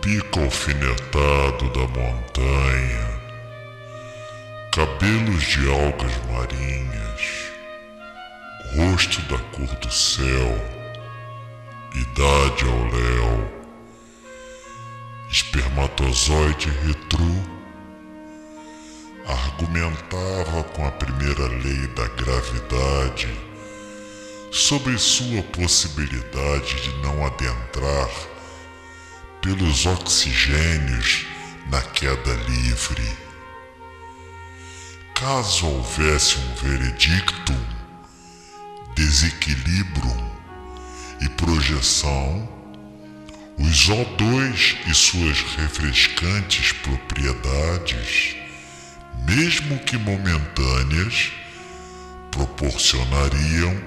pico alfinetado da montanha, cabelos de algas marinhas, rosto da cor do céu, idade ao léu, espermatozoide retrô, argumentava com a primeira lei da gravidade sobre sua possibilidade de não adentrar pelos oxigênios na queda livre. Caso houvesse um veredictum, desequilíbrio e projeção, os O2 e suas refrescantes propriedades, mesmo que momentâneas, proporcionariam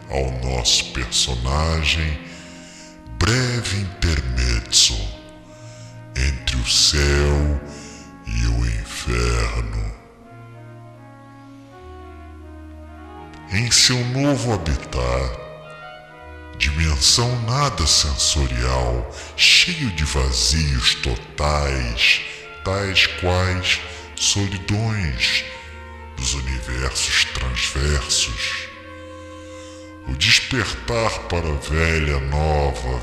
ao nosso personagem breve intermezzo entre o céu e o inferno. Em seu novo habitat, dimensão nada sensorial, cheio de vazios totais, tais quais solidões dos universos transversos, o despertar para velha nova,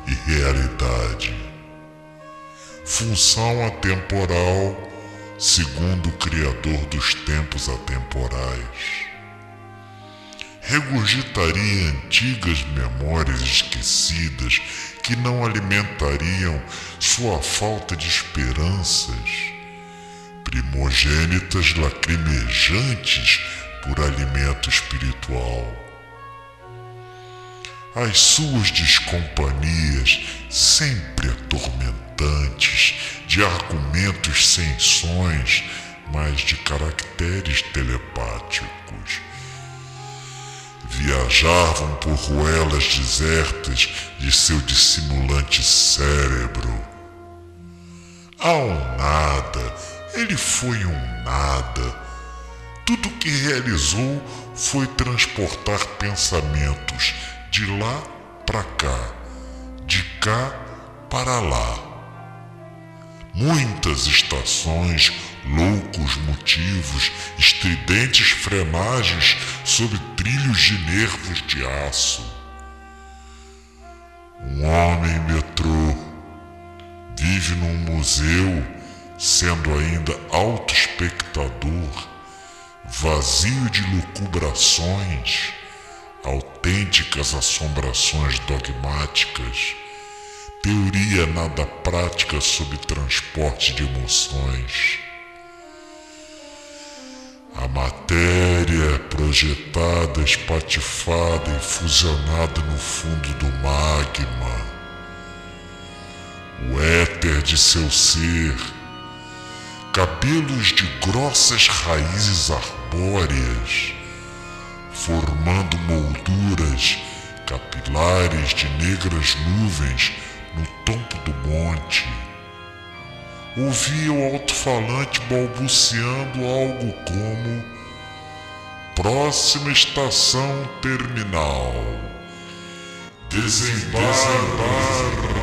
e realidade, função atemporal segundo o Criador dos tempos atemporais. Regurgitaria antigas memórias esquecidas que não alimentariam sua falta de esperanças, primogênitas lacrimejantes por alimento espiritual. As suas descompanhias, sempre atormentantes, de argumentos sem sons, mas de caracteres telepáticos, viajavam por ruelas desertas de seu dissimulante cérebro. Ao nada, ele foi um nada. Tudo o que realizou foi transportar pensamentos de lá para cá, de cá para lá. Muitas estações, loucos motivos, estridentes frenagens sob trilhos de nervos de aço. Um homem metrô vive num museu, sendo ainda autoespectador, vazio de lucubrações, autênticas assombrações dogmáticas, teoria nada prática sobre transporte de emoções. A matéria projetada, espatifada e fusionada no fundo do magma. O éter de seu ser, cabelos de grossas raízes arbóreas, formando molduras capilares de negras nuvens no topo do monte. Ouvia o alto-falante balbuciando algo como: próxima estação terminal, desembarque.